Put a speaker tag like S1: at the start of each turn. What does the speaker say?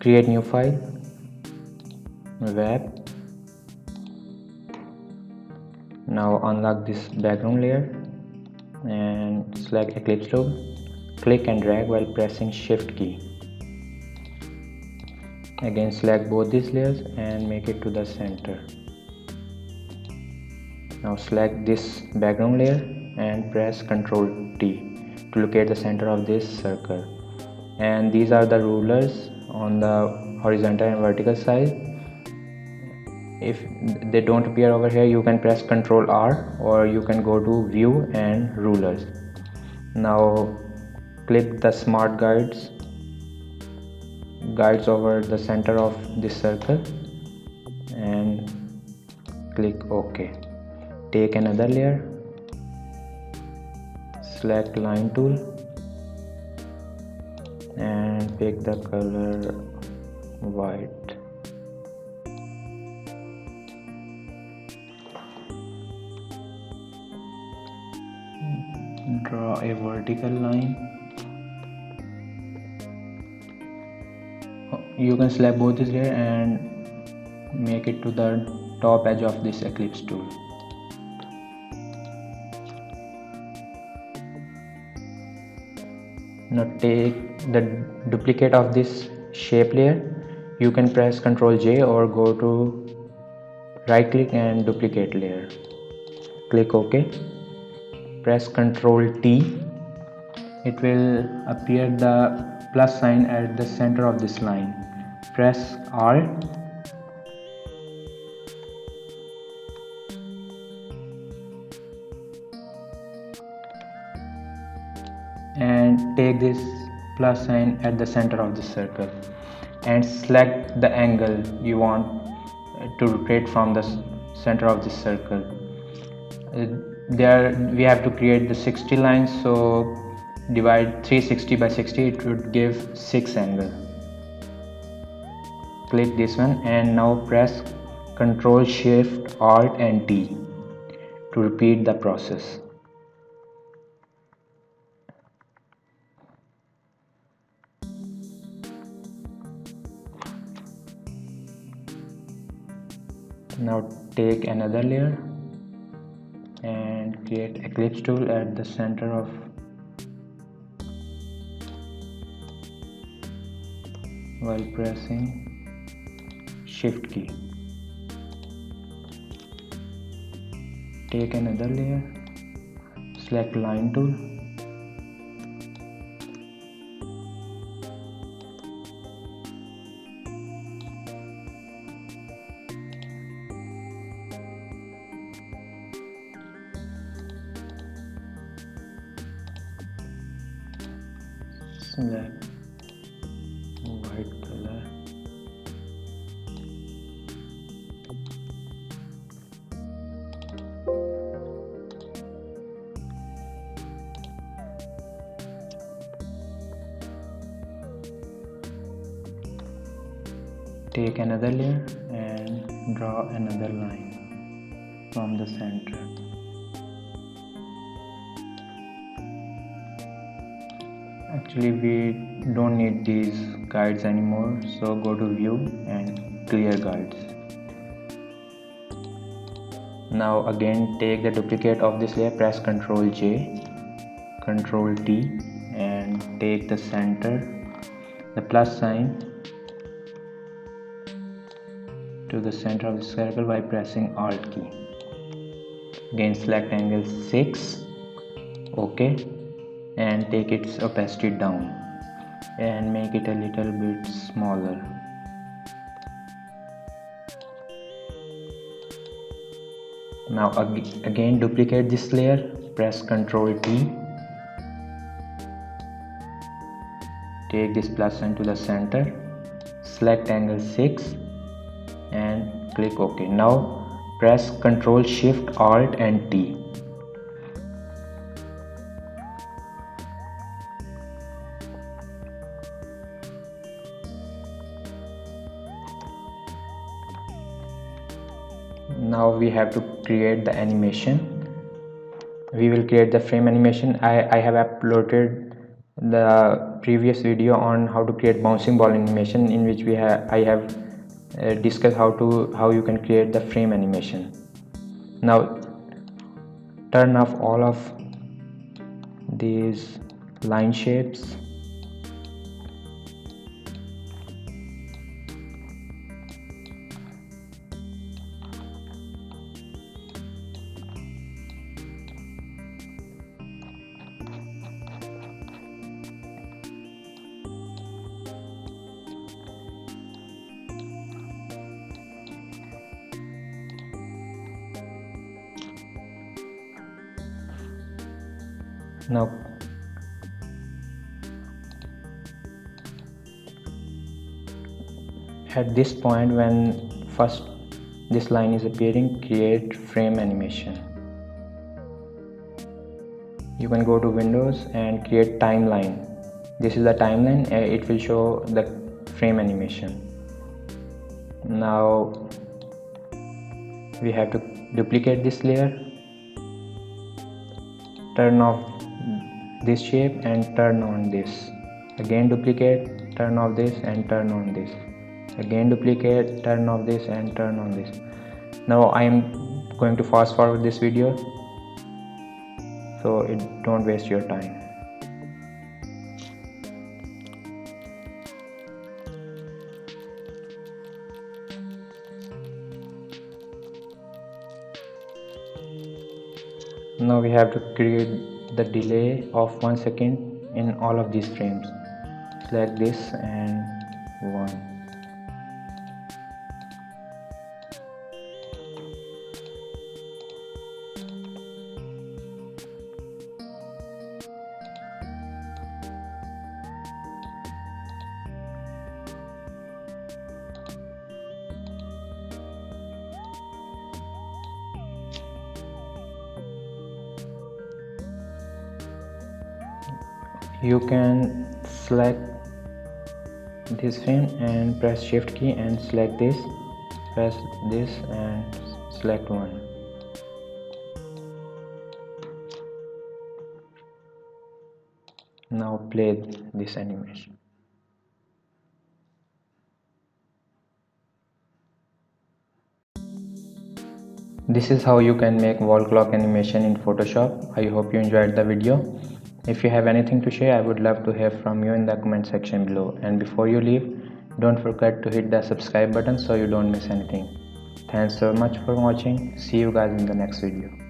S1: create new file, web. Now unlock this background layer and select Eclipse tool. Click and drag while pressing Shift key. Again select both these layers and make it to the center. Now select this background layer and press Ctrl T to locate the center of this circle. And these are the rulers on the horizontal and vertical side. If they don't appear over here, you can press Ctrl R, or you can go to View and Rulers. Now click the Smart Guides over the center of this circle and click OK. Take another layer, select Line tool and pick the color white. Draw a vertical line. You can select both this layer and make it to the top edge of this Eclipse tool. Now take the duplicate of this shape layer. You can press Ctrl J or go to right click and duplicate layer. Click OK. Press Ctrl T. It will appear the plus sign at the center of this line. Press Alt and take this plus sign at the center of the circle and select the angle you want to rotate from the center of this circle. There we have to create the 60 lines, so divide 360 by 60, it would give 6 angle. Click this one and now press Ctrl Shift Alt and T to repeat the process. Now take another layer and create Eclipse tool at the center of while pressing Shift key. Take another layer, select Line tool, select white color, take another layer and draw another line from the center. Actually we don't need these guides anymore, so go to View and Clear Guides. Now again take the duplicate of this layer, press Ctrl J, Ctrl T and take the center, the plus sign to the center of the circle by pressing Alt key. Again select angle 6, OK, and take its opacity down and make it a little bit smaller. Now again duplicate this layer, press Ctrl T, take this plus sign to the center, select angle 6 and click OK. Now press Ctrl Shift Alt and T. Now we have to create the animation. We will create the frame animation. I have uploaded the previous video on how to create bouncing ball animation, in which I have discussed how you can create the frame animation. Now turn off all of these line shapes. Now at this point, when first this line is appearing, create frame animation. You can go to Windows and create timeline. This is the timeline. It will show the frame animation. Now we have to duplicate this layer, turn off this shape and turn on this. Again duplicate, turn off this and turn on this. Again duplicate, turn off this and turn on this. Now I am going to fast forward this video so it don't waste your time. Now we have to create the delay of 1 second in all of these frames. Select this and 1. You can select this frame and press shift key and select this, press this and select 1. Now play this animation. This is how you can make wall clock animation in Photoshop. I hope you enjoyed the video. If you have anything to share, I would love to hear from you in the comment section below. And before you leave, don't forget to hit the subscribe button so you don't miss anything. Thanks so much for watching. See you guys in the next video.